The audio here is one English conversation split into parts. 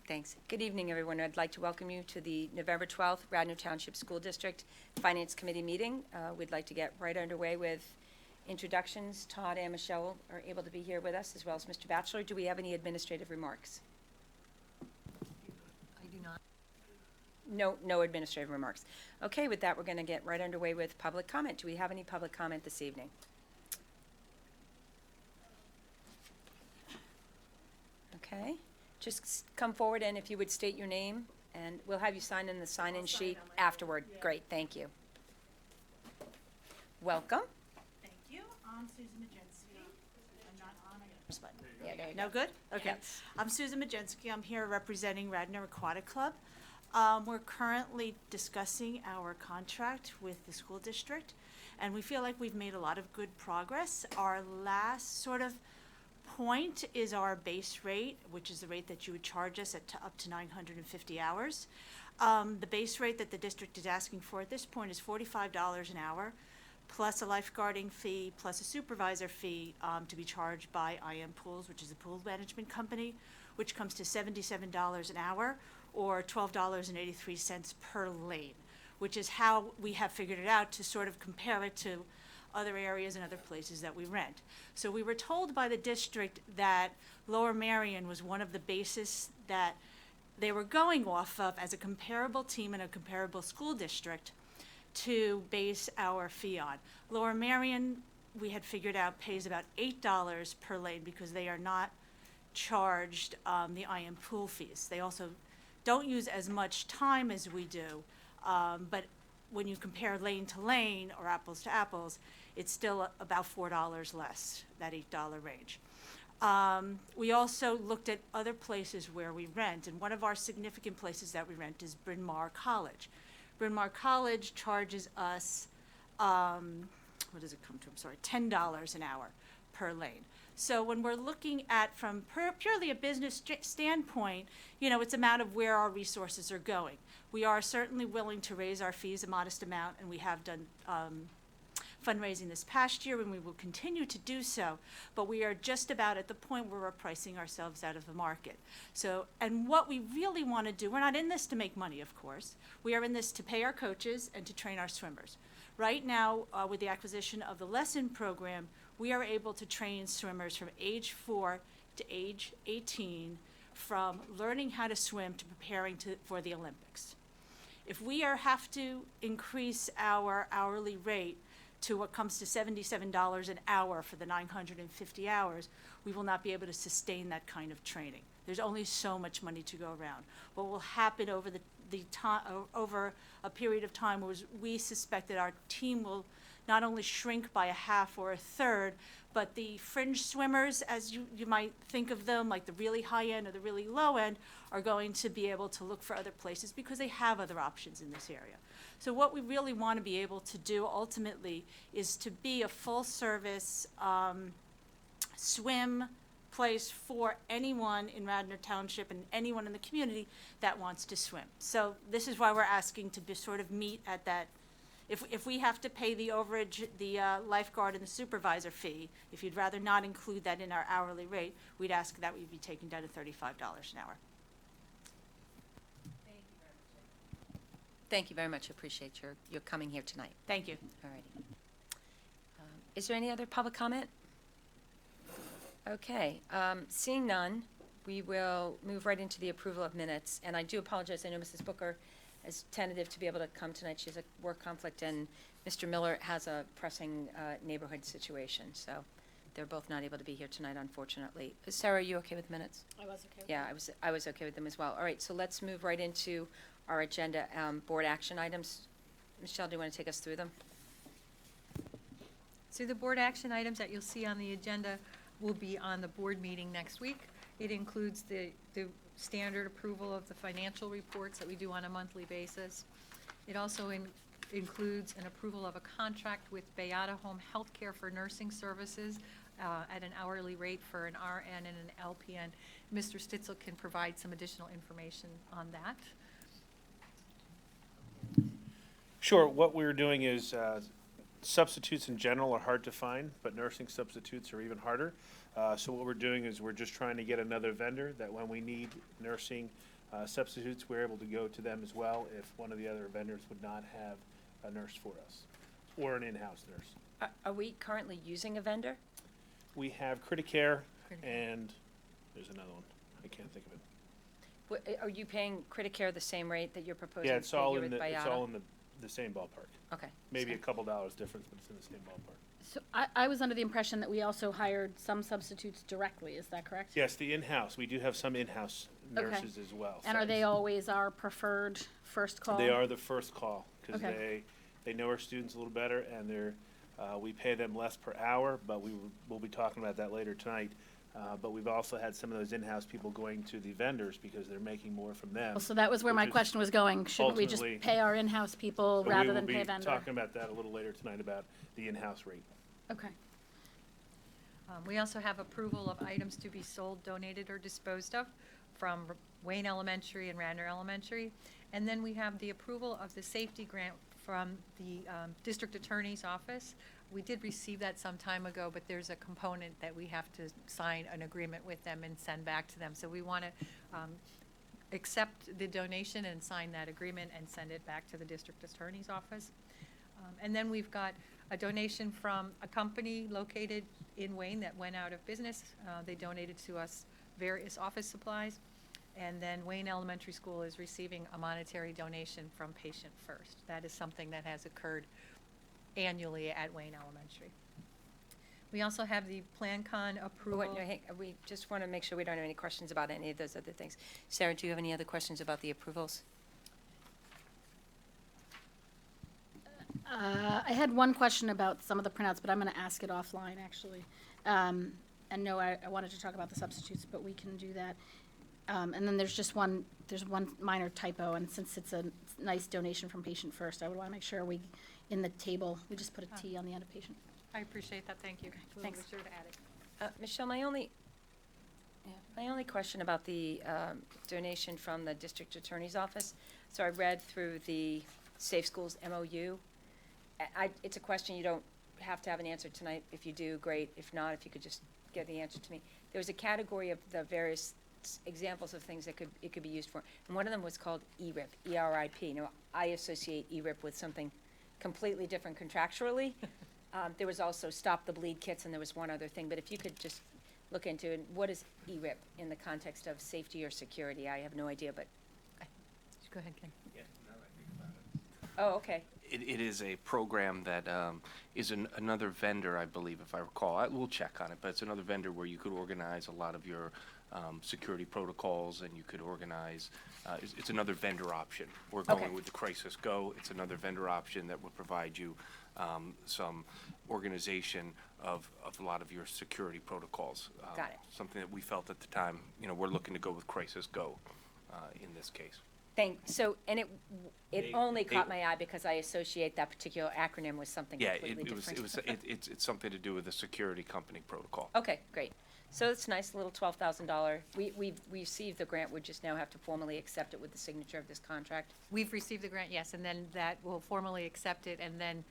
Thanks. Good evening, everyone. I'd like to welcome you to the November 12th Radnor Township School District Finance Committee meeting. We'd like to get right underway with introductions. Todd and Michelle are able to be here with us, as well as Mr. Batchelor. Do we have any administrative remarks? I do not. No administrative remarks. Okay, with that, we're going to get right underway with public comment. Do we have any public comment this evening? Okay. Just come forward, and if you would state your name, and we'll have you sign in the sign-in sheet afterward. Yeah. Great, thank you. Welcome. Thank you. I'm Susan Majensky. I'm not on a button. Yeah, there you No go. good? Okay. Yes. I'm Susan Majensky. I'm here representing Radnor Aquatic Club. We're currently discussing our contract with the school district, and we feel like we've made a lot of good progress. Our last sort of point is our base rate, which is the rate that you would charge us at up to 950 hours. The base rate that the district is asking for at this point is $45 an hour, plus a lifeguarding fee, plus a supervisor fee to be charged by IM Pools, which is a pool management company, which comes to $77 an hour, or $12.83 per lane, which is how we have figured it out to sort of compare it to other areas and other places that we rent. So we were told by the district that Lower Merion was one of the bases that they were going off of as a comparable team and a comparable school district to base our fee on. Lower Merion, we had figured out, pays about $8 per lane because they are not charged the IM pool fees. They also don't use as much time as we do, but when you compare lane to lane or apples to apples, it's still about $4 less, that $8 range. We also looked at other places where we rent, and one of our significant places that we rent is Bryn Mawr College. Bryn Mawr College charges us, what does it come to? I'm sorry, $10 an hour per lane. So when we're looking at from purely a business standpoint, you know, it's a matter of where our resources are going. We are certainly willing to raise our fees a modest amount, and we have done fundraising this past year, and we will continue to do so, but we are just about at the point where we're pricing ourselves out of the market. So, and what we really want to do, we're not in this to make money, of course. We are in this to pay our coaches and to train our swimmers. Right now, with the acquisition of the lesson program, we are able to train swimmers from age 4 to age 18, from learning how to swim to preparing for the Olympics. If we have to increase our hourly rate to what comes to $77 an hour for the 950 hours, we will not be able to sustain that kind of training. There's only so much money to go around. What will happen over over a period of time was we suspect that our team will not only shrink by a half or a third, but the fringe swimmers, as you might think of them, like the really high end or the really low end, are going to be able to look for other places because they have other options in this area. So what we really want to be able to do ultimately is to be a full service swim place for anyone in Radnor Township and anyone in the community that wants to swim. So this is why we're asking to be sort of meet at that. If we have to pay the overage, the lifeguard and the supervisor fee, if you'd rather not include that in our hourly rate, we'd ask that we be taken down to $35 an hour. Thank you very much. I appreciate your coming here tonight. Thank you. All righty. Is there any other public comment? Okay. Seeing none, we will move right into the approval of minutes. And I do apologize. I know Mrs. Booker is tentative to be able to come tonight. She has a work conflict, and Mr. Miller has a pressing neighborhood situation. So they're both not able to be here tonight, unfortunately. Sarah, are you okay with minutes? I was okay with Yeah, I was okay with them as well. All right, so let's move right into our agenda, board action items. Michelle, do you want to take us through them? So the board action items that you'll see on the agenda will be on the board meeting next week. It includes the standard approval of the financial reports that we do on a monthly basis. It also includes an approval of a contract with Beata Home Healthcare for nursing services at an hourly rate for an RN and an LPN. Mr. Stitzel can provide some additional information on that. Sure. What we're doing is substitutes in general are hard to find, but nursing substitutes are even harder. So what we're doing is we're just trying to get another vendor that when we need nursing Substitutes, we're able to go to them as well if one of the other vendors would not have a nurse for us, or an in-house nurse. Are we currently using a vendor? We have Criticare, Criticare. and there's another one, I can't think of it. Are you paying Criticare the same rate that you're proposing Yeah, to it's all here in with the, it's Bayada? all in the same ballpark. Okay. Maybe a same. couple dollars difference, but it's in the same ballpark. So I was under the impression that we also hired some substitutes directly, is that correct? Yes, the in-house, we do have some in-house Okay. nurses as well. And are they always our preferred first call? They are the first call, because Okay. they know our students a little better, and we pay them less per hour, but we'll be talking about that later tonight. But we've also had some of those in-house people going to the vendors because they're making more from them. Well, so that was where my which is question was going. Shouldn't we just ultimately- pay our in-house people But rather than We pay will a vendor? be talking about that a little later tonight, about the in-house rate. Okay. We also have approval of items to be sold, donated, or disposed of from Wayne Elementary and Radnor Elementary. And then we have the approval of the safety grant from the District Attorney's Office. We did receive that some time ago, but there's a component that we have to sign an agreement with them and send back to them. So we want to accept the donation and sign that agreement and send it back to the District Attorney's Office. And then we've got a donation from a company located in Wayne that went out of business. They donated to us various office supplies. And then Wayne Elementary School is receiving a monetary donation from Patient First. That is something that has occurred annually at Wayne Elementary. We also have the PlanCon Oh, approval. wait, no, hey, we just want to make sure we don't have any questions about any of those other things. Sarah, do you have any other questions about the approvals? I had one question about some of the printouts, but I'm going to ask it offline, actually. And no, I wanted to talk about the substitutes, but we can do that. And then there's one minor typo, and since it's a nice donation from Patient First, I would want to make sure in the table, we just put a T on the end of patient. I appreciate that, thank you. We'll be thanks. sure to add it. Michelle, my only question about the donation from the District Attorney's Office, so I read through the Safe Schools MOU. It's a question you don't have to have an answer tonight. If you do, great. If not, if you could just get the answer to me. There was a category of the various examples of things that it could be used for, and one of them was called ERIP, E-R-I-P. Now, I associate ERIP with something completely different contractually. There was also Stop the Bleed kits, and there was one other thing, but if you could just look into it, what is ERIP in the context of safety or security? I have no idea, but, Go ahead, Ken. oh, okay. It is a program that is another vendor, I believe, if I recall. I will check on it, but it's another vendor where you could organize a lot of your security protocols, and you could organize, it's another vendor option. We're Okay. going with the Crisis Go. It's another vendor option that would provide you some organization of a lot of your security protocols. Got it. Something that we felt at the time, we're looking to go with Crisis Go in this case. So, and it They- only they- caught my eye because I associate that particular acronym with something Yeah, completely different. it's something to do with the security company protocol. Okay, great. So it's nice, a little $12,000. We received the grant, we just now have to formally accept it with the signature of this contract. We've received the grant, yes, and then that will formally accept it, and then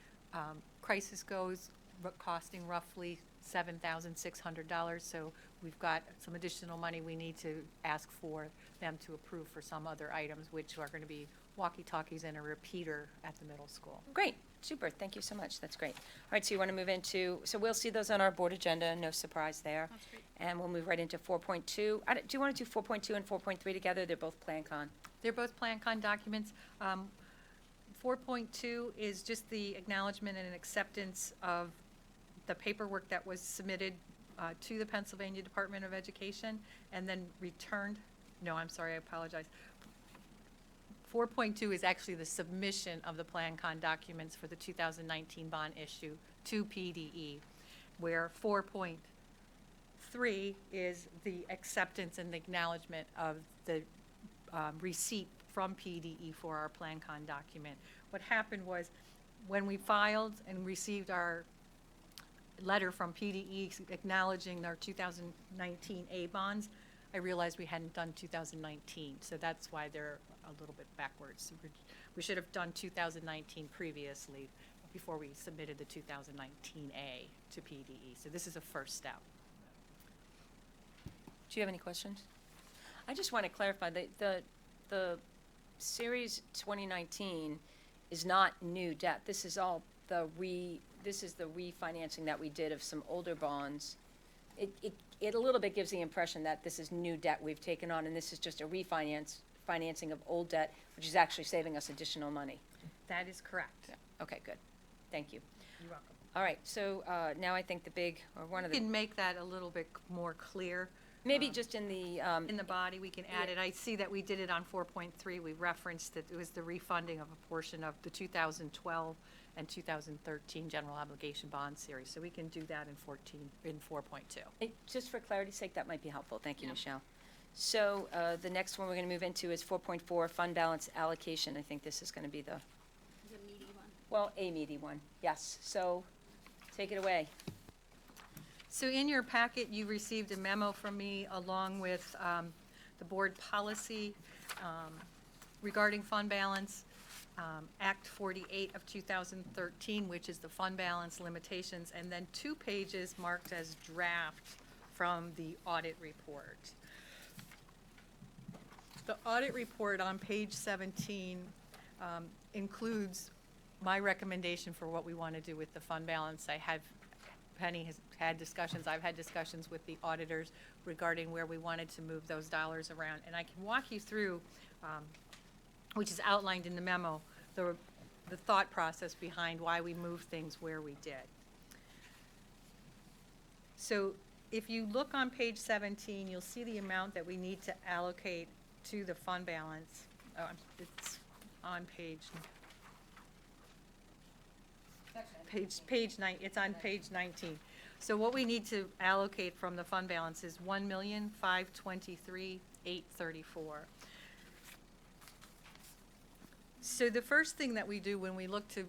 Crisis Goes costing roughly $7,600, so we've got some additional money we need to ask for them to approve for some other items, which are going to be walkie-talkies and a repeater at the middle school. Great, super, thank you so much, that's great. All right, so you want to move into, so we'll see those on our board agenda, no surprise there. That's great. And we'll move right into 4.2. Do you want to do 4.2 and 4.3 together? They're both PlanCon. They're both PlanCon documents. 4.2 is just the acknowledgement and an acceptance of the paperwork that was submitted to the Pennsylvania Department of Education and then returned. No, I'm sorry, I apologize. 4.2 is actually the submission of the PlanCon documents for the 2019 bond issue to PDE, where 4.3 is the acceptance and acknowledgement of the receipt from PDE for our PlanCon document. What happened was, when we filed and received our letter from PDE acknowledging our 2019 A bonds, I realized we hadn't done 2019, so that's why they're a little bit backwards. We should have done 2019 previously, before we submitted the 2019 A to PDE, so this is a first step. Do you have any questions? I just want to clarify that the Series 2019 is not new debt. This is all this is the refinancing that we did of some older bonds. It a little bit gives the impression that this is new debt we've taken on, and this is just a financing of old debt, which is actually saving us additional money. That is correct. Yeah. Okay, good. Thank you. You're welcome. All right, so now I think one of We the, can make that a little bit more clear. maybe just in the, In the body, we can add it. I see that we did it on 4.3. We referenced that it was the refunding of a portion of the 2012 and 2013 general obligation bond series. So we can do that in 4.2. just for clarity's sake, that might be helpful. Thank you, Yeah. Michelle. So the next one we're going to move into is 4.4, fund balance allocation. I think this is going to be the, well, a meaty one, yes. So take it away. So in your packet, you received a memo from me along with the board policy regarding fund balance, Act 48 of 2013, which is the fund balance limitations, and then 2 pages marked as draft from the audit report. The audit report on page 17 includes my recommendation for what we want to do with the fund balance. Penny has had discussions, I've had discussions with the auditors regarding where we wanted to move those dollars around. And I can walk you through, which is outlined in the memo, the thought process behind why we moved things where we did. So if you look on page 17, you'll see the amount that we need to allocate to the fund balance. It's on it's on page 19. So what we need to allocate from the fund balance is $1,523,834. So the first thing that we do when we look to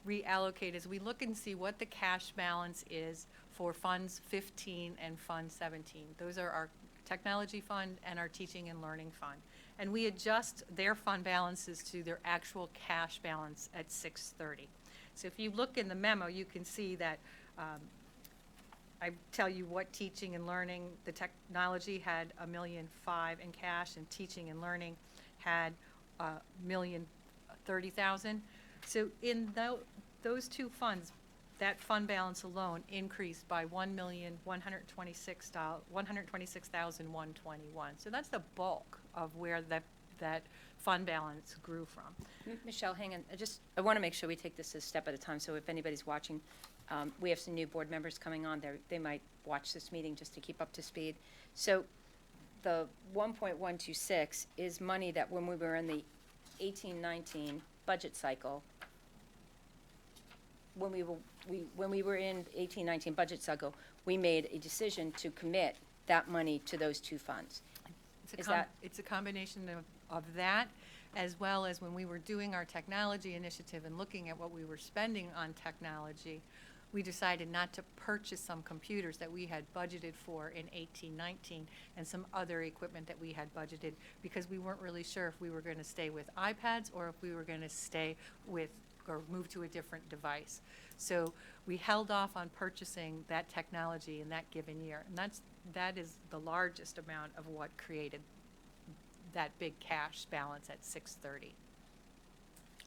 reallocate is we look and see what the cash balance is for funds 15 and fund 17. Those are our technology fund and our teaching and learning fund. And we adjust their fund balances to their actual cash balance at 6/30. So if you look in the memo, you can see that I tell you what teaching and learning, the technology had $1.5 million in cash, and teaching and learning had $1,030,000. So in those 2 funds, that fund balance alone increased by $1,126,121. So that's the bulk of where that fund balance grew from. Michelle, hang on. I want to make sure we take this a step at a time, so if anybody's watching, we have some new board members coming on. They might watch this meeting just to keep up to speed. So the 1.126 is money that when we were in the 18-19 budget cycle, when we were in 18-19 budget cycle, we made a decision to commit that money to those 2 funds. It's a combination of that, as well as when we were doing our technology initiative and looking at what we were spending on technology, we decided not to purchase some computers that we had budgeted for in 18-19 and some other equipment that we had budgeted, because we weren't really sure if we were going to stay with iPads or if we were going to stay with or move to a different device. So we held off on purchasing that technology in that given year. And that is the largest amount of what created that big cash balance at 6/30.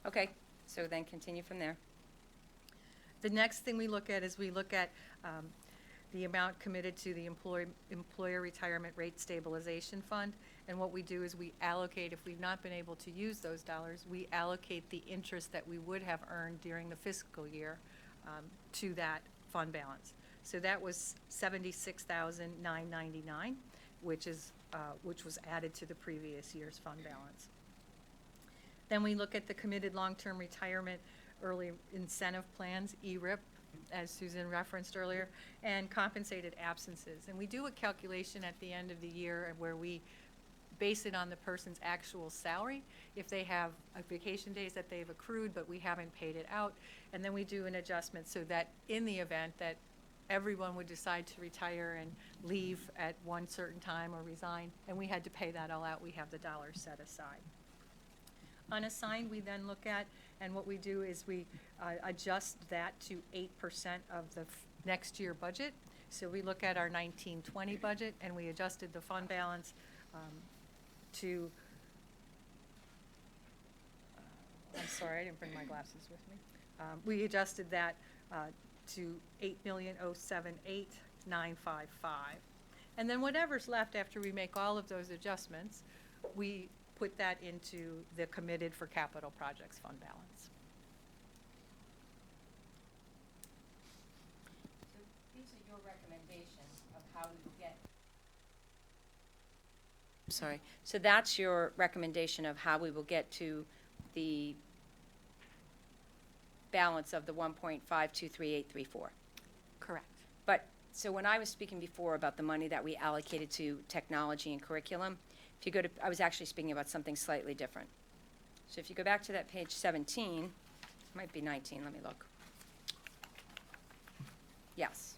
Okay, so then continue from there. The next thing we look at is we look at the amount committed to the Employer Retirement Rate Stabilization Fund. And what we do is we allocate, if we've not been able to use those dollars, we allocate the interest that we would have earned during the fiscal year to that fund balance. So that was $76,999, which was added to the previous year's fund balance. Then we look at the committed long-term retirement early incentive plans, ERIP, as Susan referenced earlier, and compensated absences. And we do a calculation at the end of the year where we base it on the person's actual salary, if they have vacation days that they've accrued but we haven't paid it out, and then we do an adjustment so that in the event that everyone would decide to retire and leave at one certain time or resign, and we had to pay that all out, we have the dollars set aside. Unassigned, we then look at, and what we do is we adjust that to 8% of the next year budget. So we look at our 19-20 budget, and we adjusted the fund balance to I'm sorry, I didn't bring my glasses with me. We adjusted that to 8,078,955. And then whatever's left after we make all of those adjustments, we put that into the committed for capital projects fund balance. So these are your recommendations of how we get. Sorry, so that's your recommendation of how we will get to the balance of the 1.523834. Correct. But, so when I was speaking before about the money that we allocated to technology and curriculum, if you go to, I was actually speaking about something slightly different. So if you go back to that page 17, might be 19, let me look. Yes.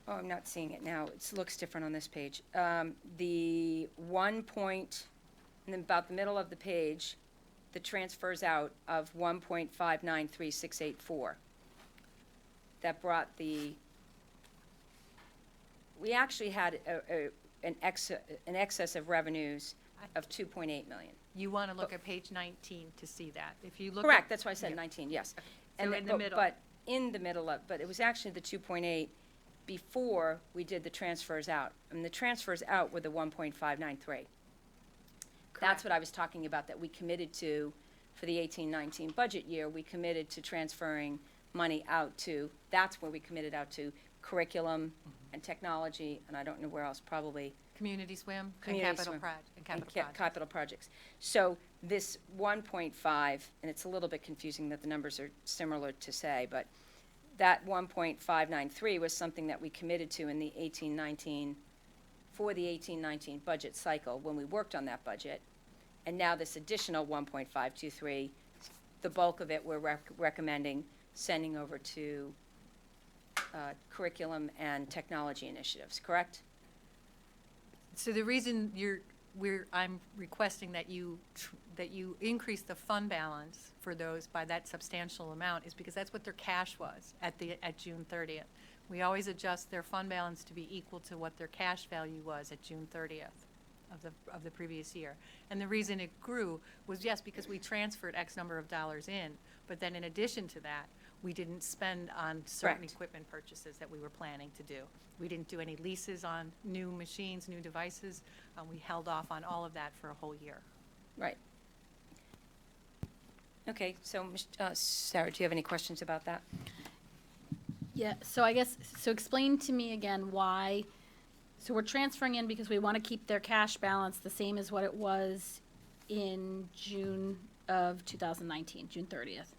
Oh, I'm not seeing it now. It looks different on this page. The 1 point, and then about the middle of the page, the transfers out of 1.593684. That brought the, we actually had an excess of revenues of 2.8 million. You want to look at page 19 to see that. If you look Correct, at, that's why I said yeah. 19, yes. So And in the but- middle. But in the middle of, but it was actually the 2.8 before we did the transfers out. And the transfers out were the 1.593. Correct. That's what I was talking about, that we committed to, for the 18-19 budget year, we committed to transferring money out to, that's where we committed out to curriculum and technology, and I don't know where else, probably Community swim and Community capital swim. project, and capital and project. capital projects. So this 1.5, and it's a little bit confusing that the numbers are similar to say, but that 1.593 was something that we committed to in the 18-19, for the 18-19 budget cycle when we worked on that budget. And now this additional 1.523, the bulk of it we're recommending sending over to curriculum and technology initiatives, correct? So the reason I'm requesting that you increase the fund balance for those by that substantial amount is because that's what their cash was at June 30th. We always adjust their fund balance to be equal to what their cash value was at June 30th of the previous year. And the reason it grew was, yes, because we transferred X number of dollars in, but then in addition to that, we didn't spend on certain Correct. equipment purchases that we were planning to do. We didn't do any leases on new machines, new devices. We held off on all of that for a whole year. Right. Okay, so, Sarah, do you have any questions about that? Yeah, so I guess, so explain to me again why, so we're transferring in because we want to keep their cash balance the same as what it was in June of 2019, June 30th.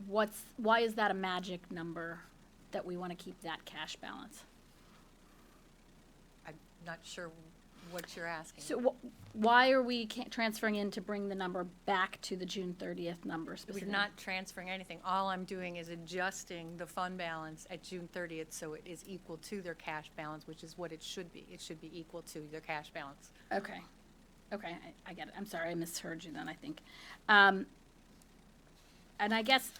Why is that a magic number that we want to keep that cash balance? I'm not sure what you're asking. So why are we transferring in to bring the number back to the June 30th number We're specifically? not transferring anything. All I'm doing is adjusting the fund balance at June 30th so it is equal to their cash balance, which is what it should be. It should be equal to their cash balance. Okay, okay, I get it. I'm sorry, I misheard you then, I think. And I guess,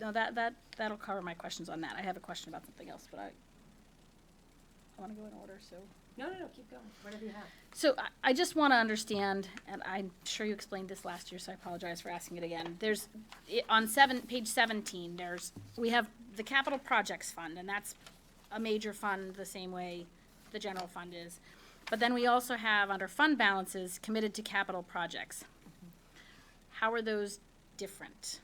no, that'll cover my questions on that. I have a question about something else, but I want to go in order, so. No, keep going, whatever you have. So I just want to understand, and I'm sure you explained this last year, so I apologize for asking it again. There's, on page 17, we have the capital projects fund, and that's a major fund the same way the general fund is. But then we also have, under fund balances, committed to capital projects. How are those different?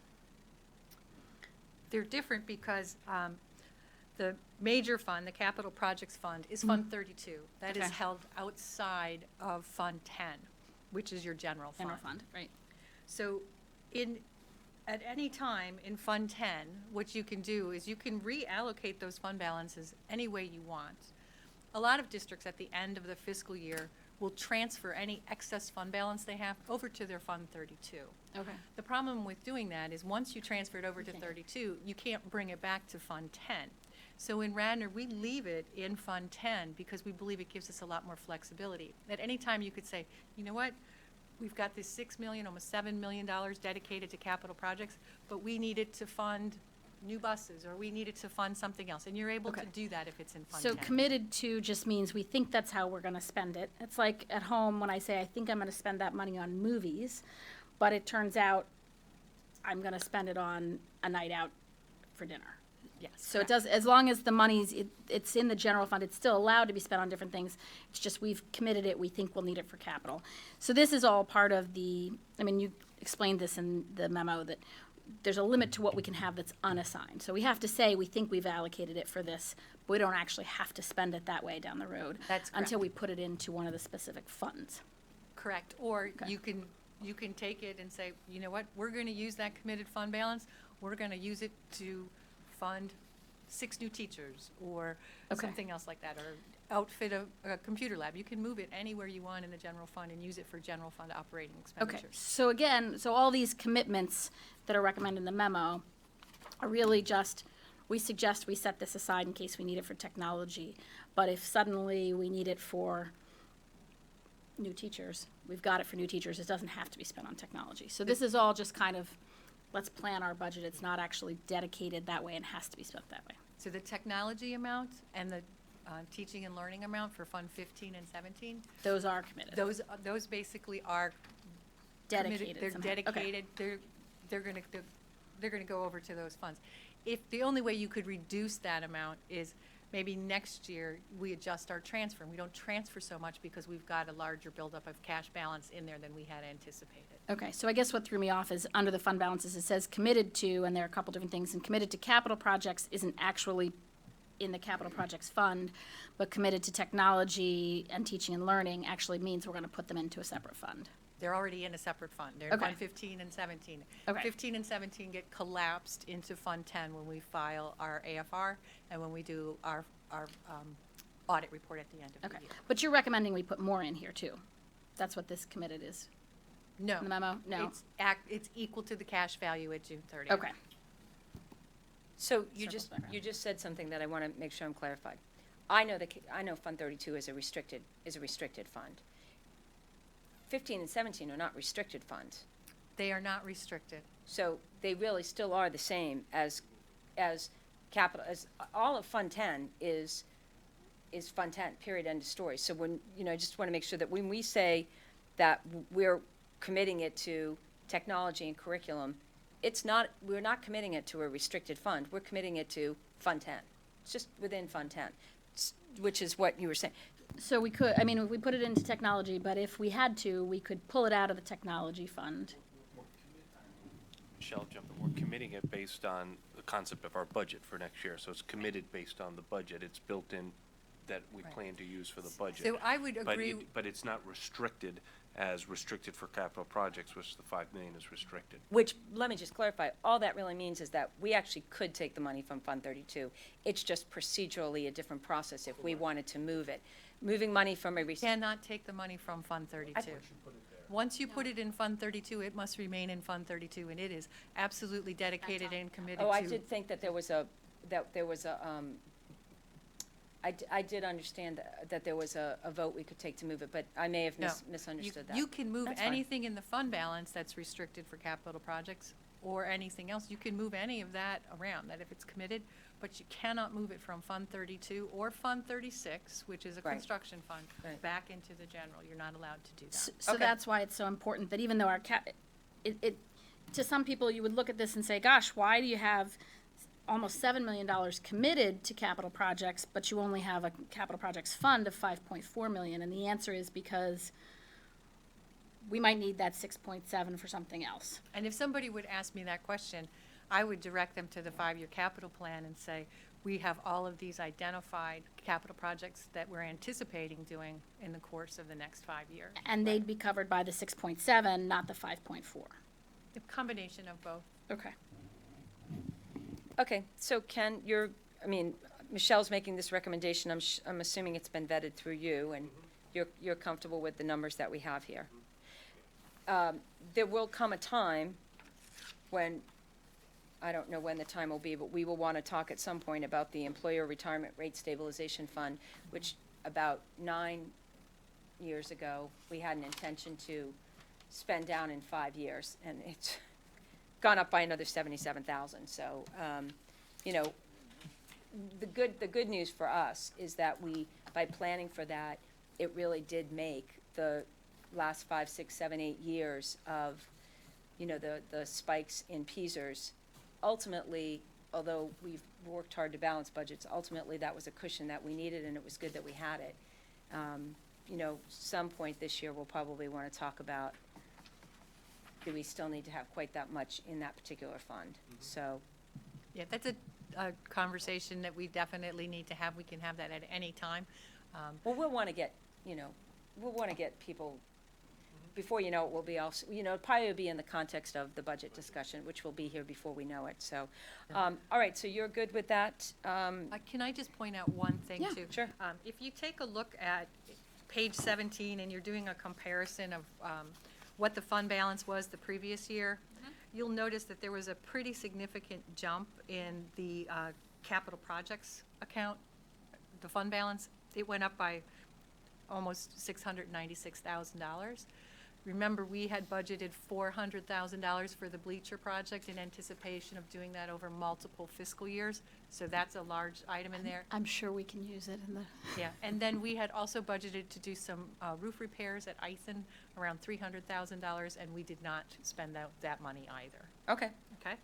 They're different because the major fund, the capital projects fund, is Fund 32. That is Okay. held outside of Fund 10, which is your general fund. General fund, right? So at any time in Fund 10, what you can do is you can reallocate those fund balances any way you want. A lot of districts at the end of the fiscal year will transfer any excess fund balance they have over to their Fund 32. Okay. The problem with doing that is once you transfer it over to Okay. 32, you can't bring it back to Fund 10. So in Radnor, we leave it in Fund 10 because we believe it gives us a lot more flexibility. At any time, you could say, you know what? We've got this $6 million, almost $7 million dedicated to capital projects, but we need it to fund new buses, or we needed to fund something else, and you're able to Okay. do that if it's in Fund So 10. committed to just means we think that's how we're gonna spend it. It's like at home when I say, I think I'm gonna spend that money on movies, but it turns out I'm gonna spend it on a night out for dinner. Yes. So it does, as long as the money's, it's in the general fund, it's still allowed to be spent on different things. It's just we've committed it, we think we'll need it for capital. So this is all part of the, I mean, you explained this in the memo, that there's a limit to what we can have that's unassigned. So we have to say, we think we've allocated it for this, but we don't actually have to spend it that way down the road. That's Until correct. we put it into one of the specific funds. Correct, or Okay. you can take it and say, you know what, we're gonna use that committed fund balance, we're gonna use it to fund 6 new teachers, or Okay. something else like that, or outfit a computer lab. You can move it anywhere you want in the general fund and use it for general fund operating Okay, expenditures. so again, so all these commitments that are recommended in the memo are really just, we suggest we set this aside in case we need it for technology. But if suddenly we need it for new teachers, we've got it for new teachers, it doesn't have to be spent on technology. So this is all just kind of, let's plan our budget, it's not actually dedicated that way and has to be spent that way. So the technology amount and the teaching and learning amount for Fund 15 and 17, Those are committed. those basically are committed. Dedicated They're somehow. Okay. dedicated, they're gonna go over to those funds. If, the only way you could reduce that amount is maybe next year, we adjust our transfer, and we don't transfer so much because we've got a larger buildup of cash balance in there than we had anticipated. Okay, so I guess what threw me off is under the fund balances, it says committed to, and there are a couple different things, and committed to capital projects isn't actually in the capital projects fund, but committed to technology and teaching and learning actually means we're gonna put them into a separate fund. They're already in a separate fund. They're in Okay. Fund 15 and 17. Okay. 15 and 17 get collapsed into Fund 10 when we file our AFR and when we do our audit report at the end of Okay, the year. but you're recommending we put more in here too? That's what this committed is, No. in the memo? No? It's equal to the cash value at June 30th. Okay, So you Circles just, back around. you just said something that I want to make sure I'm clarified. I know I know Fund 32 is a restricted fund. 15 and 17 are not restricted funds. They are not restricted. So they really still are the same as capital, as all of Fund 10 is Fund 10, period, end of story. So when, I just want to make sure that when we say that we're committing it to technology and curriculum, we're not committing it to a restricted fund, we're committing it to Fund 10. It's just within Fund 10, which is what you were saying. so we could, I mean, we put it into technology, but if we had to, we could pull it out of the technology fund. Michelle, jump in. We're committing it based on the concept of our budget for next year. So it's committed based on the budget. It's built in that we Right. plan to use for the budget. So I would But agree. but it's not restricted as restricted for capital projects, which the 5 million is restricted. Which, let me just clarify, all that really means is that we actually could take the money from Fund 32. It's just procedurally a different process if we wanted to move it. Moving money from a, Cannot take the money from Fund 32. Once you put it in Fund 32, it must remain in Fund 32, and it is absolutely dedicated and committed to. oh, I did think that there was a, I did understand that there was a vote we could take to move it, but I may have No. misunderstood that. You can move That's fine. anything in the fund balance that's restricted for capital projects or anything else. You can move any of that around, that if it's committed, but you cannot move it from Fund 32 or Fund 36, which is a Right. construction fund, Right. back into the general. You're not allowed to do that. So Okay. that's why it's so important that even though our to some people, you would look at this and say, gosh, why do you have almost $7 million committed to capital projects, but you only have a capital projects fund of 5.4 million? And the answer is because we might need that 6.7 for something else. And if somebody would ask me that question, I would direct them to the 5-year capital plan and say, we have all of these identified capital projects that we're anticipating doing in the course of the next 5 years. And they'd be covered by the 6.7, not the 5.4. A combination of both. Okay. Okay, so Ken, Michelle's making this recommendation, I'm assuming it's been vetted through you, and you're comfortable with the numbers that we have here. There will come a time when, I don't know when the time will be, but we will want to talk at some point about the Employer Retirement Rate Stabilization Fund, which about 9 years ago, we had an intention to spend down in 5 years, and it's gone up by another 77,000, so, you know, the good news for us is that by planning for that, it really did make the last 5, 6, 7, 8 years of, you know, the spikes in PSERS. Ultimately, although we've worked hard to balance budgets, ultimately that was a cushion that we needed, and it was good that we had it. You know, some point this year, we'll probably want to talk about, do we still need to have quite that much in that particular fund? So, Yeah, that's a conversation that we definitely need to have. We can have that at any time. well, we'll want to get, you know, people, before you know it, we'll be also, you know, probably will be in the context of the budget discussion, which will be here before we know it, so. All right, so you're good with that? Can I just point out one thing, Yeah, too? sure. If you take a look at page 17 and you're doing a comparison of what the fund balance was the previous year, you'll notice that there was a pretty significant jump in the capital projects account, the fund balance. It went up by almost $696,000. Remember, we had budgeted $400,000 for the bleacher project in anticipation of doing that over multiple fiscal years, so that's a large item in there. I'm sure we can use it in the. Yeah, and then we had also budgeted to do some roof repairs at Ithan, around $300,000, and we did not spend that money either, Okay. okay?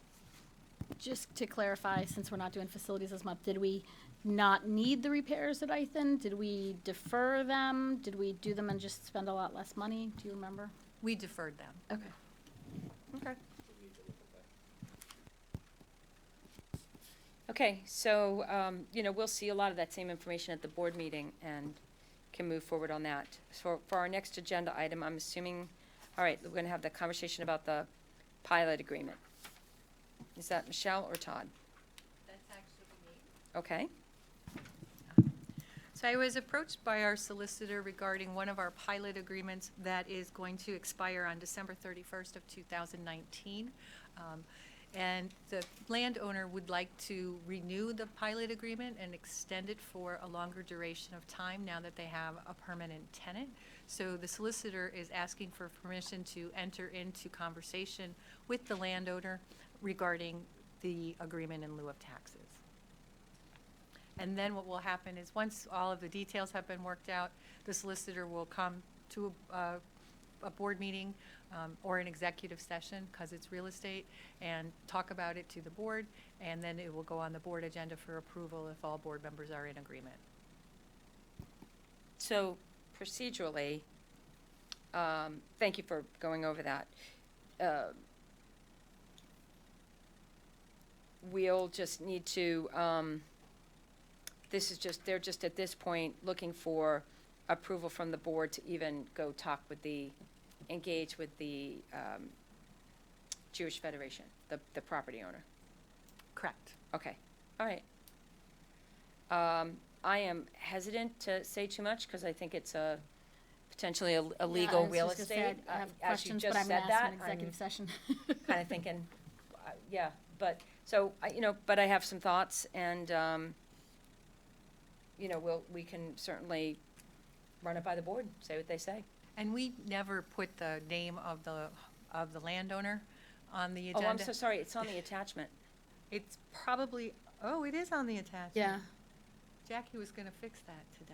Just to clarify, since we're not doing facilities this month, did we not need the repairs at Ithan? Did we defer them? Did we do them and just spend a lot less money? Do you remember? We deferred them. Okay. Okay. Okay, so, you know, we'll see a lot of that same information at the board meeting and can move forward on that. So for our next agenda item, I'm assuming, all right, we're gonna have the conversation about the pilot agreement. Is that Michelle or Todd? That's actually me. Okay, So I was approached by our solicitor regarding one of our pilot agreements that is going to expire on December 31st of 2019. And the landowner would like to renew the pilot agreement and extend it for a longer duration of time now that they have a permanent tenant. So the solicitor is asking for permission to enter into conversation with the landowner regarding the agreement in lieu of taxes. And then what will happen is, once all of the details have been worked out, the solicitor will come to a board meeting or an executive session, because it's real estate, and talk about it to the board, and then it will go on the board agenda for approval if all board members are in agreement. so procedurally, thank you for going over that. We'll just need to, they're just at this point looking for approval from the board to even go engage with the Jewish Federation, the property owner. Correct. Okay, all right. I am hesitant to say too much because I think it's potentially a legal real estate. I have As you questions, just but I'm said gonna ask that, in executive session. kind of thinking, yeah, but, so, you know, but I have some thoughts, and, you know, we can certainly run it by the board, say what they say. And we never put the name of the landowner on the Oh, agenda. I'm so sorry, it's on the attachment. It's probably, oh, it is on the attachment. Yeah. Jackie was gonna fix that today.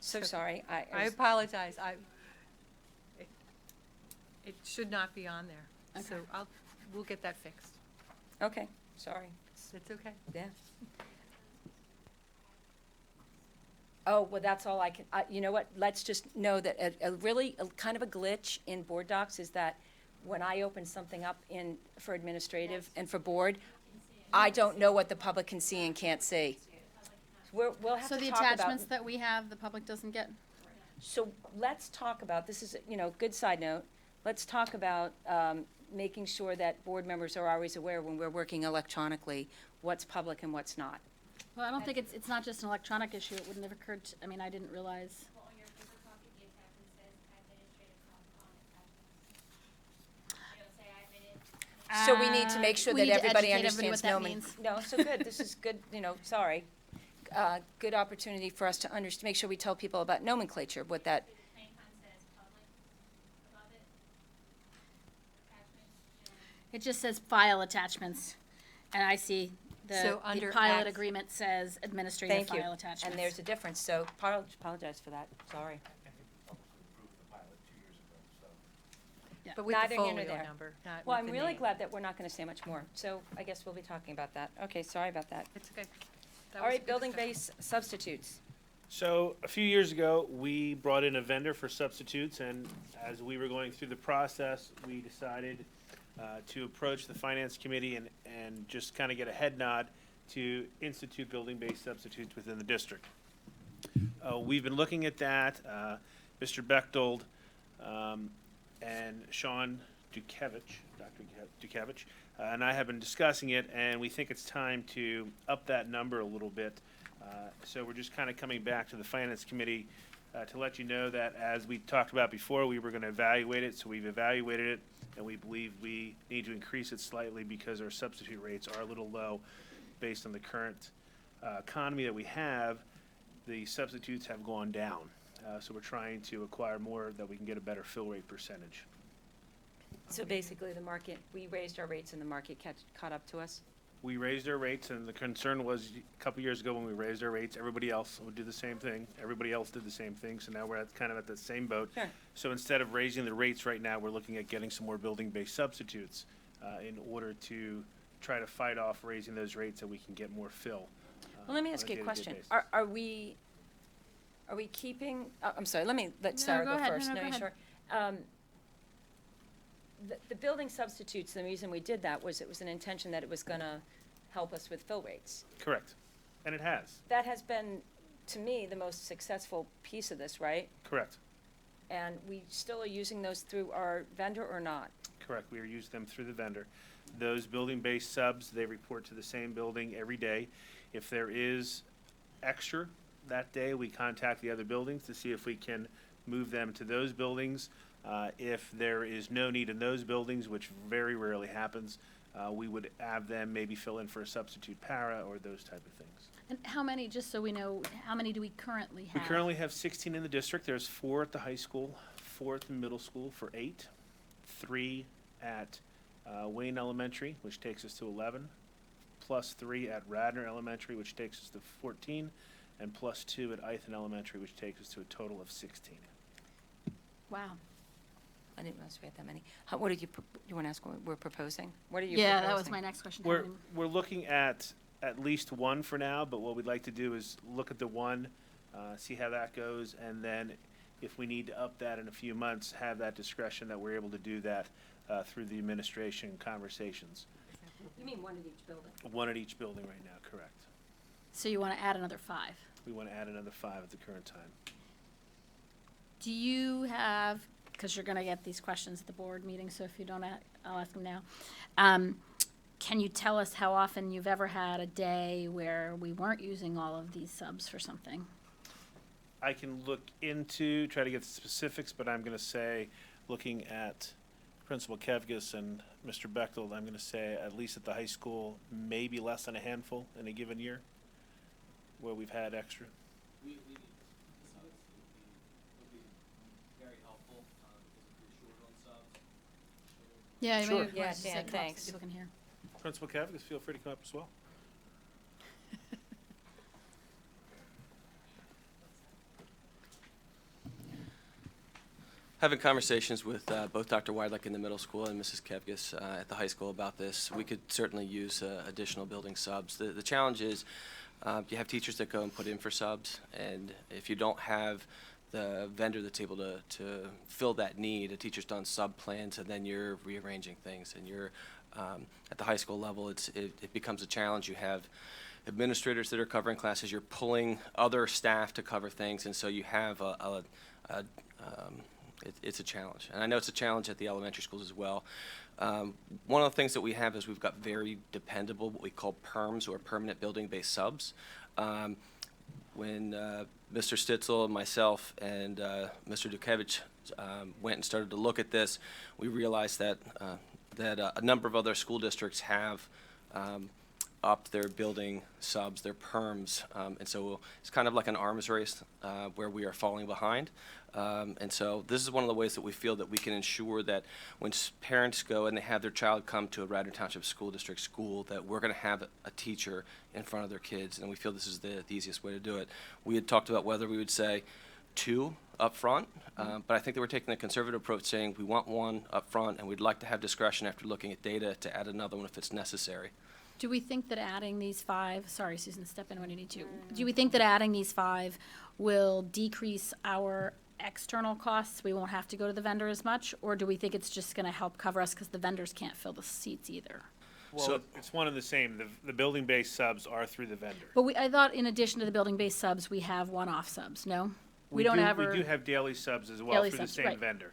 So sorry, I apologize. It should not be on there. So Okay. we'll get that fixed. okay, sorry, It's okay. yeah. Oh, well, that's all I can, you know what, let's just know that a kind of a glitch in board docs is that when I open something up for administrative and for board, I don't know what the public can see and can't see. We'll have So to the talk about. attachments that we have, the public doesn't get? So let's talk about, this is, you know, good side note, let's talk about making sure that board members are always aware when we're working electronically, what's public and what's not. Well, I don't think it's not just an electronic issue. It wouldn't have occurred, I mean, I didn't realize. Well, on your paper copy, the attachment says administrative on attachments. They don't say I admitted. So we need to make sure that everybody understands what that means. No, so good, this is good, you know, sorry. Good opportunity for us to make sure we tell people about nomenclature, what that, The PlanCon says public above it. Attachment. It just says file attachments, and I see So the under pilot Act- agreement says administrative Thank you. file attachments. And there's a difference, so apologize for that, sorry. But with Neither the here nor folio there. number, not Well, with I'm the really name. glad that we're not gonna say much more, so I guess we'll be talking about that. Okay, sorry about that. It's okay. That All was a right, good building discussion. base substitutes. So a few years ago, we brought in a vendor for substitutes, and as we were going through the process, we decided to approach the finance committee and just kind of get a head nod to institute building-based substitutes within the district. We've been looking at that. Mr. Bechtold and Sean Dukevich, Dr. Dukevich, and I have been discussing it, and we think it's time to up that number a little bit. So we're just kind of coming back to the finance committee to let you know that, as we talked about before, we were going to evaluate it. So we've evaluated it, and we believe we need to increase it slightly because our substitute rates are a little low based on the current economy that we have. The substitutes have gone down. So we're trying to acquire more that we can get a better fill rate percentage. So basically, the market, we raised our rates and the market caught up to us. We raised our rates, and the concern was a couple years ago when we raised our rates, everybody else would do the same thing. Everybody else did the same thing, so now we're kind of at the same boat. Sure. So instead of raising the rates right now, we're looking at getting some more building-based substitutes in order to try to fight off raising those rates so we can get more fill. Well, let me on ask you a day-to-day question. basis. Are we keeping, I'm sorry, let Sarah go go ahead. first. No, go you're ahead. sure. The building substitutes, the reason we did that was it was an intention that it was gonna help us with fill rates. Correct. And it has. That has been, to me, the most successful piece of this, right? Correct. And we still are using those through our vendor or not? Correct. We are using them through the vendor. Those building-based subs, they report to the same building every day. If there is extra that day, we contact the other buildings to see if we can move them to those buildings. If there is no need in those buildings, which very rarely happens, we would have them maybe fill in for a substitute para or those type of things. And how many, just so we know, how many do we currently We have? currently have 16 in the district. There's 4 at the high school, 4 at the middle school for 8, 3 at Wayne Elementary, which takes us to 11, plus 3 at Radnor Elementary, which takes us to 14, and plus 2 at Ithan Elementary, which takes us to a total of 16. Wow. I didn't realize we had that many. What did you want to ask what we're proposing? What are you proposing? Yeah, that was my next question. How We're, many- we're looking at least 1 for now, but what we'd like to do is look at the 1, see how that goes, and then if we need to up that in a few months, have that discretion that we're able to do that through the administration conversations. You mean one at each building? 1 at each building right now, correct. So you want to add another 5? We want to add another 5 at the current time. Do you have, because you're going to get these questions at the board meeting, so if you don't, I'll ask them now. Can you tell us how often you've ever had a day where we weren't using all of these subs for something? I can look into, try to get the specifics, but I'm going to say, looking at Principal Kevgis and Mr. Bechtold, I'm going to say at least at the high school, maybe less than a handful in a given year where we've had extra. We need the subs. It would be very helpful because if we're short on subs. Yeah, Sure. maybe Yeah, just say Dan, come up so thanks. people can hear. Principal Kevgis, feel free to come up as well. Having conversations with both Dr. Weidlich in the middle school and Mrs. Kevgis at the high school about this, we could certainly use additional building subs. The challenge is you have teachers that go and put in for subs, and if you don't have the vendor that's able to fill that need, a teacher's done sub plans, and then you're rearranging things, and you're at the high school level, it becomes a challenge. You have administrators that are covering classes, you're pulling other staff to cover things, and so you have it's a challenge. And I know it's a challenge at the elementary schools as well. One of the things that we have is we've got very dependable, what we call PERMs, or permanent building-based subs. When Mr. Stitzel and myself and Mr. Dukevich went and started to look at this, we realized that a number of other school districts have up their building subs, their perms, and so it's kind of like an arms race where we are falling behind. And so this is one of the ways that we feel that we can ensure that when parents go and they have their child come to a Radnor Township School District school, that we're going to have a teacher in front of their kids, and we feel this is the easiest way to do it. We had talked about whether we would say 2 up front, but I think that we're taking a conservative approach, saying we want 1 up front, and we'd like to have discretion after looking at data to add another one if it's necessary. Do we think that adding these 5, sorry, Susan, step in when you need to. Do we think that adding these 5 will decrease our external costs? We won't have to go to the vendor as much? Or do we think it's just going to help cover us because the vendors can't fill the seats either? Well, So- it's one and the same. The building-based subs are through the vendor. But I thought in addition to the building-based subs, we have one-off subs, no? We don't ever. We do have daily subs as well Daily through the subs, same right. vendor.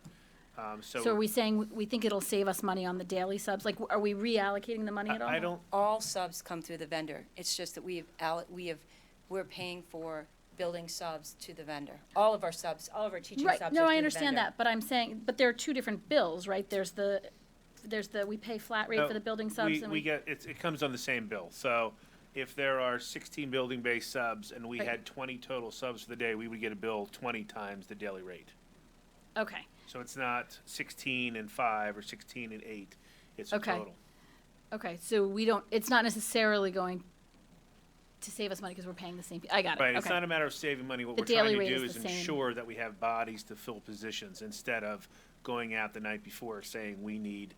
So are we saying we think it'll save us money on the daily subs? Like, are we reallocating the money at all? I don't, All subs come through the vendor. It's just that we're paying for building subs to the vendor. All of our subs, all of our teaching subs are Right, through no, the I understand vendor. that, but I'm saying, but there are 2 different bills, right? There's the, we pay flat rate no, for the building subs and we get, it comes on the same bill. So if there are 16 building-based subs and we Right. had 20 total subs for the day, we would get a bill 20 times the daily rate. Okay, So it's not 16 and 5 or 16 and 8. It's a Okay. total. okay, so it's not necessarily going to save us money because we're paying the same, I got it, Right, it's okay. not a matter of saving money. What The we're trying daily to rate do is is the same. ensure that we have bodies to fill positions instead of going out the night before saying we need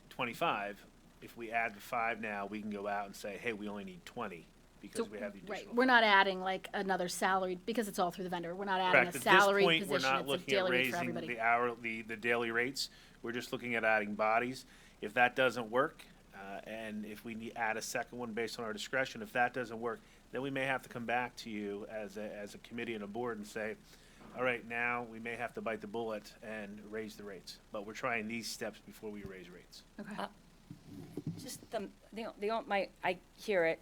25. If we add the 5 now, we can go out and say, hey, we only need 20 because So- we have the Right, additional. we're not adding like another salary, because it's all through the vendor, we're not adding Correct. a At salary this point, we're position, not it's a looking at daily rate for raising everybody. the hour, the daily rates. We're just looking at adding bodies. If that doesn't work, and if we add a second one based on our discretion, if that doesn't work, then we may have to come back to you as a committee and a board and say, all right, now we may have to bite the bullet and raise the rates. But we're trying these steps before we raise rates. Okay. Just I hear it.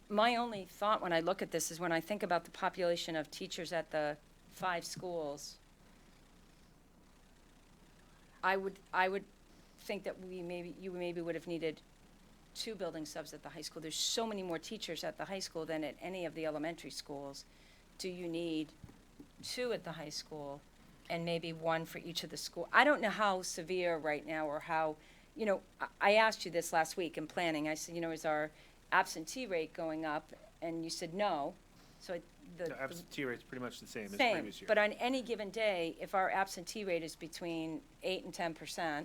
My only thought when I look at this is when I think about the population of teachers at the 5 schools, I would think that you maybe would have needed 2 building subs at the high school. There's so many more teachers at the high school than at any of the elementary schools. Do you need 2 at the high school and maybe 1 for each of the school? I don't know how severe right now or how, I asked you this last week in planning. I said, is our absentee rate going up? And you said no. So the Absentee rate's pretty much the same as same, previous year. but on any given day, if our absentee rate is between 8 and 10%,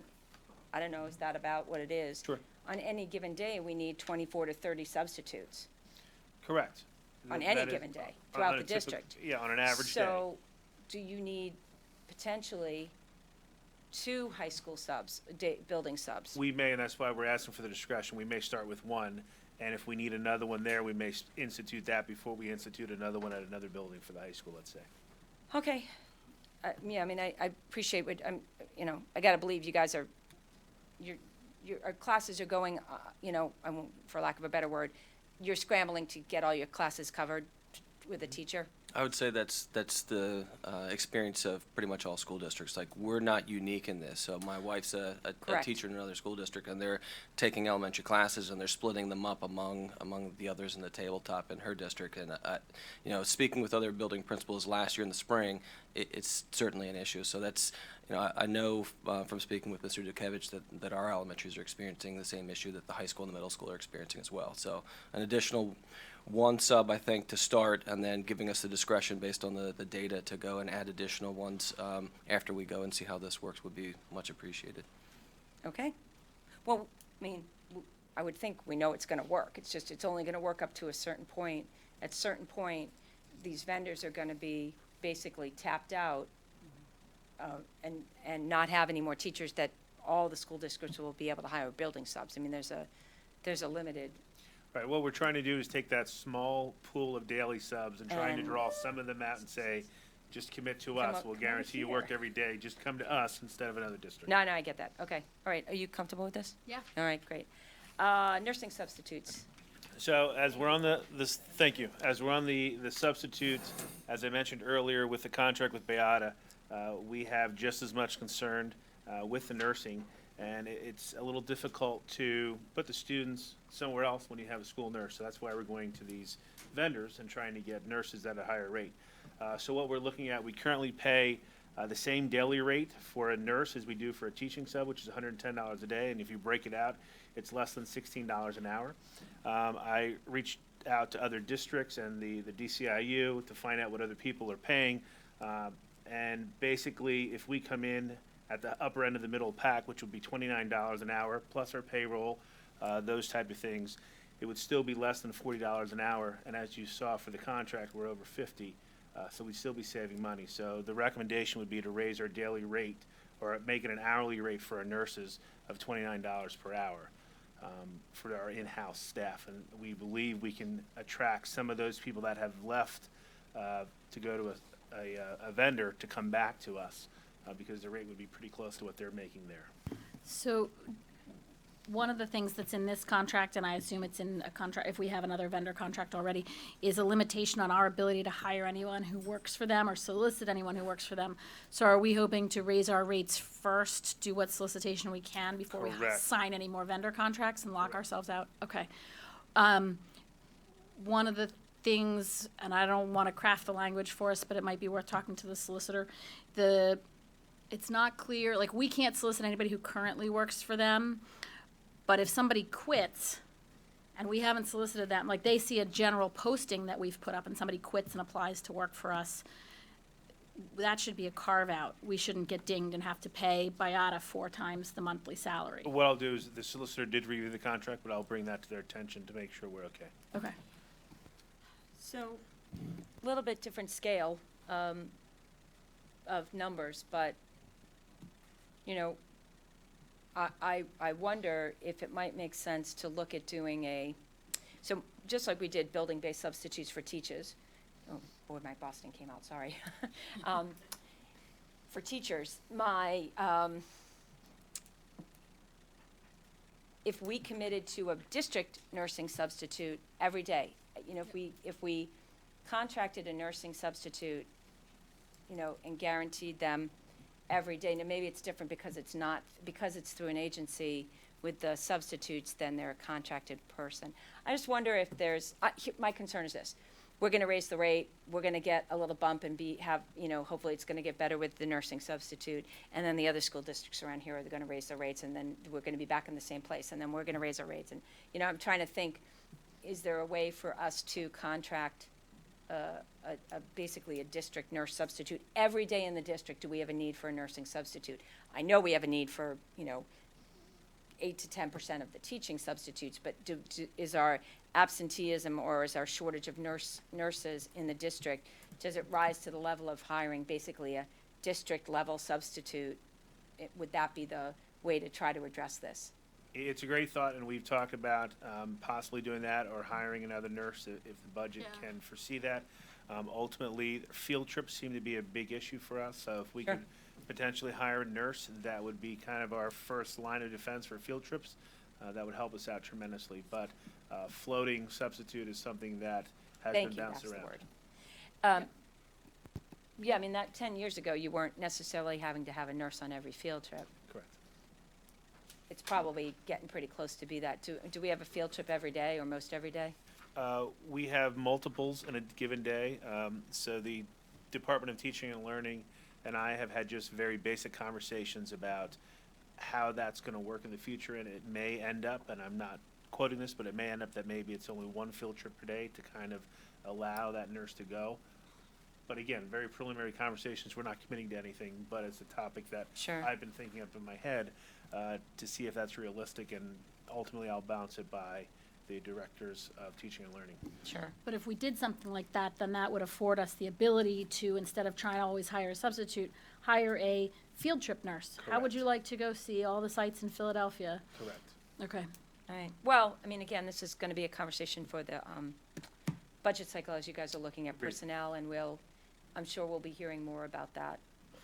I don't know, is that about what it is? Sure. On any given day, we need 24 to 30 substitutes, Correct. on That any is- given day, on throughout a the typical- district. Yeah, on an average day. So, do you need potentially 2 high school subs, building subs? We may, and that's why we're asking for the discretion, we may start with 1, and if we need another one there, we may institute that before we institute another one at another building for the high school, let's say. Okay. Yeah, I mean, I appreciate what, I gotta believe you guys are, our classes are going, I won't, for lack of a better word, you're scrambling to get all your classes covered with a teacher? I would say that's the experience of pretty much all school districts. Like, we're not unique in this. So my wife's a Correct. teacher in another school district, and they're taking elementary classes and they're splitting them up among the others in the tabletop in her district. And speaking with other building principals last year in the spring, it's certainly an issue. So that's, I know from speaking with Mr. Dukevich that our elementaries are experiencing the same issue that the high school and the middle school are experiencing as well. So an additional 1 sub, I think, to start, and then giving us the discretion based on the data to go and add additional ones after we go and see how this works would be much appreciated. Okay. Well, I mean, I would think we know it's gonna work. It's just, it's only gonna work up to a certain point. At a certain point, these vendors are gonna be basically tapped out, and not have any more teachers that all the school districts will be able to hire building subs. I mean, there's a limited, Right, what we're trying to do is take that small pool of daily subs and trying to And- draw some of them out and say, just commit to Come us, up- we'll come over guarantee you work here. every day, just come to us instead of another district. no, I get that. Okay. All right. Are you comfortable with this? Yeah. All right, great. Nursing substitutes. So as we're on thank you, as we're on the substitutes, as I mentioned earlier with the contract with Beata, we have just as much concern with the nursing. And it's a little difficult to put the students somewhere else when you have a school nurse. So that's why we're going to these vendors and trying to get nurses at a higher rate. So what we're looking at, we currently pay the same daily rate for a nurse as we do for a teaching sub, which is $110 a day. And if you break it out, it's less than $16 an hour. I reached out to other districts and the DCIU to find out what other people are paying. And basically, if we come in at the upper end of the middle pack, which would be $29 an hour, plus our payroll, those type of things, it would still be less than $40 an hour. And as you saw for the contract, we're over 50, so we'd still be saving money. So the recommendation would be to raise our daily rate or make it an hourly rate for our nurses of $29 per hour for our in-house staff. And we believe we can attract some of those people that have left to go to a vendor to come back to us. Because the rate would be pretty close to what they're making there. So, one of the things that's in this contract, and I assume it's in a contract, if we have another vendor contract already, is a limitation on our ability to hire anyone who works for them or solicit anyone who works for them. So are we hoping to raise our rates first, do what solicitation we can before we Correct. sign any more vendor contracts and lock Correct. ourselves out? Okay. One of the things, and I don't want to craft the language for us, but it might be worth talking to the solicitor, it's not clear, like, we can't solicit anybody who currently works for them, but if somebody quits and we haven't solicited them, like, they see a general posting that we've put up and somebody quits and applies to work for us, that should be a carve-out. We shouldn't get dinged and have to pay BIATA 4 times the monthly salary. What I'll do is, the solicitor did review the contract, but I'll bring that to their attention to make sure we're okay. Okay. So, a little bit different scale of numbers, but, you know, I wonder if it might make sense to look at doing so just like we did building-based substitutes for teachers. Oh, boy, my Boston came out, sorry. For teachers, if we committed to a district nursing substitute every day, you know, if we contracted a nursing substitute, you know, and guaranteed them every day. Now, maybe it's different because it's through an agency with the substitutes, then they're a contracted person. I just wonder if my concern is this. We're gonna raise the rate, we're gonna get a little bump and hopefully it's gonna get better with the nursing substitute. And then the other school districts around here are gonna raise their rates, and then we're gonna be back in the same place, and then we're gonna raise our rates. And, you know, I'm trying to think, is there a way for us to contract basically a district nurse substitute? Every day in the district, do we have a need for a nursing substitute? I know we have a need for, 8 to 10% of the teaching substitutes, but is our absenteeism or is our shortage of nurses in the district, does it rise to the level of hiring basically a district-level substitute? Would that be the way to try to address this? It's a great thought, and we've talked about possibly doing that or hiring another nurse if the budget Yeah. can foresee that. Ultimately, field trips seem to be a big issue for us, so if we Sure. could potentially hire a nurse, that would be kind of our first line of defense for field trips. That would help us out tremendously, but floating substitute is something that has Thank been you, bounced that's the around. word. Yeah, I mean, 10 years ago, you weren't necessarily having to have a nurse on every field trip. Correct. It's probably getting pretty close to be that. Do we have a field trip every day or most every day? We have multiples in a given day. So the Department of Teaching and Learning and I have had just very basic conversations about how that's going to work in the future, and it may end up, and I'm not quoting this, but it may end up that maybe it's only one field trip per day to kind of allow that nurse to go. But again, very preliminary conversations. We're not committing to anything, but it's a topic that Sure. I've been thinking of in my head to see if that's realistic, and ultimately I'll bounce it by the directors of teaching and learning. Sure. But if we did something like that, then that would afford us the ability to, instead of trying to always hire a substitute, hire a field trip nurse. How would Correct. you like to go see all the sites in Philadelphia? Correct. Okay. All right. Well, I mean, again, this is going to be a conversation for the budget cycle as you guys are looking at Agreed. personnel, and I'm sure we'll be hearing more about that,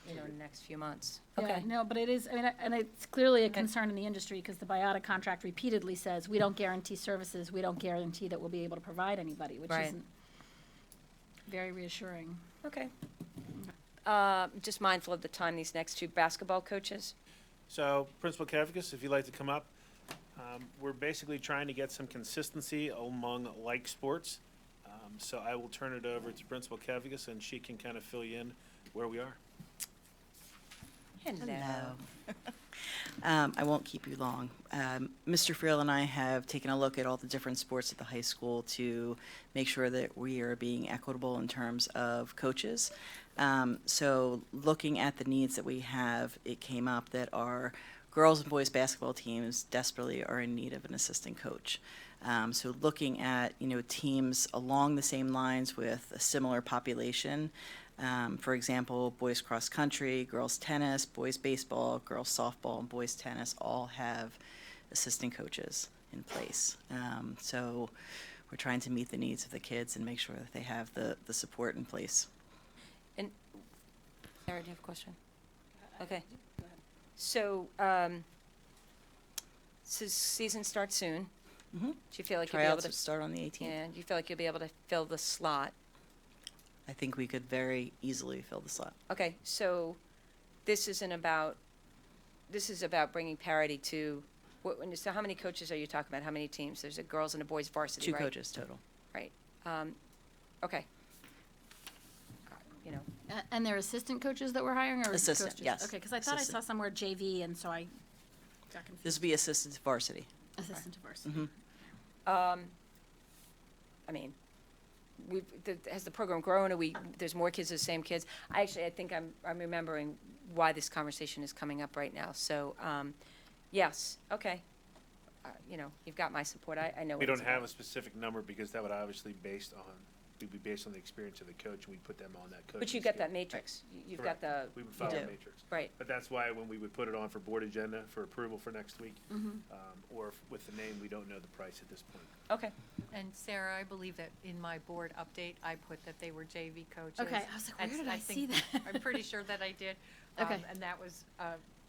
in the next few months. Yeah, Okay. no, but it is, I mean, and it's clearly a concern in the industry because the BIATA contract repeatedly says, we don't guarantee services, we don't guarantee that we'll be able to provide anybody, which Right. isn't very reassuring. Okay. Just mindful of the time, these next two basketball coaches. So, Principal Kevkis, if you'd like to come up, we're basically trying to get some consistency among like sports. So I will turn it over to Principal Kevkis, and she can kind of fill you in where we are. Hello. I won't keep you long. Mr. Friel and I have taken a look at all the different sports at the high school to make sure that we are being equitable in terms of coaches. So looking at the needs that we have, it came up that our girls and boys basketball teams desperately are in need of an assistant coach. So looking at, teams along the same lines with a similar population, for example, boys cross country, girls tennis, boys baseball, girls softball, and boys tennis all have assistant coaches in place. So we're trying to meet the needs of the kids and make sure that they have the support in place. And, Sarah, do you have a question? Okay. So, so season starts soon. Mm-hmm. Do you feel like you'll be able Tryouts to, will start on the 18th. and do you feel like you'll be able to fill the slot? I think we could very easily fill the slot. Okay, so this is about bringing parity to, so how many coaches are you talking about? How many teams? There's a girls and a boys varsity, Two right? coaches total. Right. Okay. You know, And they're assistant coaches that we're hiring, or Assistant, coaches? yes. Okay, because I thought I saw Assistant. somewhere JV, and so I got confused. This will be assistant to varsity. Assistant to varsity. Mm-hmm. I mean, has the program grown? There's more kids, the same kids? I think I'm remembering why this conversation is coming up right now. So, yes, okay. You've got my support. I know what We it's don't have about. a specific number because that would obviously we'd be based on the experience of the coach, and we'd put them on that coach. But you got that matrix. You've got Correct. the, We would follow do. the matrix. right. But that's why when we would put it on for board agenda for approval for next week, Mm-hmm. or with the name, we don't know the price at this point. Okay. And Sarah, I believe that in my board update, I put that they were JV coaches. Okay, I was like, where That's- did I see think- that? I'm pretty sure that I did. Okay. And that was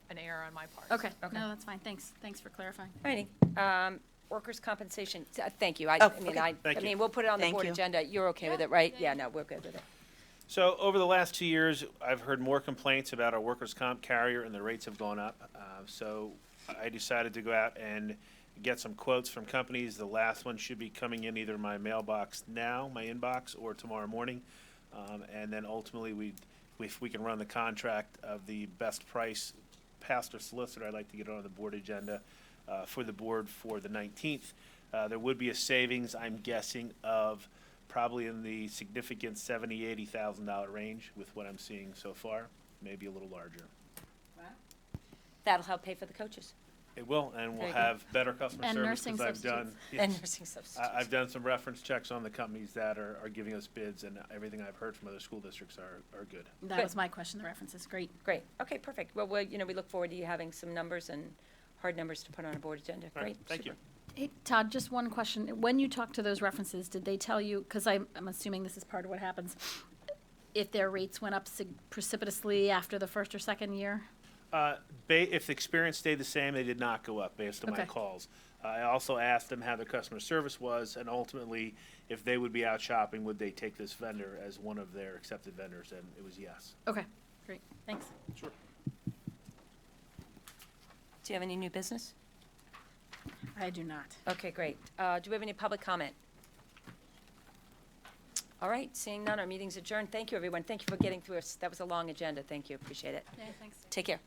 an error on my part. Okay, Okay. no, that's fine, thanks for clarifying. Alrighty. Workers' compensation, thank you. Oh, okay. Thank you. We'll put it on the Thank board you. agenda. You're okay with it, right? Yeah, no, we're good with it. So over the last 2 years, I've heard more complaints about our workers' comp carrier, and the rates have gone up. So I decided to go out and get some quotes from companies. The last one should be coming in either my mailbox now, my inbox, or tomorrow morning. And then ultimately, if we can run the contract of the best price pastor solicitor, I'd like to get it on the board agenda for the board for the 19th. There would be a savings, I'm guessing, of probably in the significant $70,000, $80,000 range with what I'm seeing so far, maybe a little larger. That'll help pay for the coaches It will, and Very we'll good. have better customer And service nursing because I've done. substitutes. and nursing substitutes. I've done some reference checks on the companies that are giving us bids, and everything I've heard from other school districts are good. That Good. was my question, the references, great. Great. Okay, perfect. Well, we look forward to you having some numbers and hard numbers to put on a board agenda. All right, Great. thank you. super. Hey, Todd, just one question. When you talked to those references, did they tell you, because I'm assuming this is part of what happens, if their rates went up precipitously after the first or second year? If the experience stayed the same, they did not go up based on my Okay. calls. I also asked them how their customer service was, and ultimately, if they would be out shopping, would they take this vendor as one of their accepted vendors, and it was yes. Okay, great, thanks. Sure. Do you have any new business? I do not. Okay, great. Do we have any public comment? All right, seeing none, our meeting's adjourned. Thank you, everyone. Thank you for getting through us. That was a long agenda. Thank you, appreciate it. Yeah, thanks. Take care.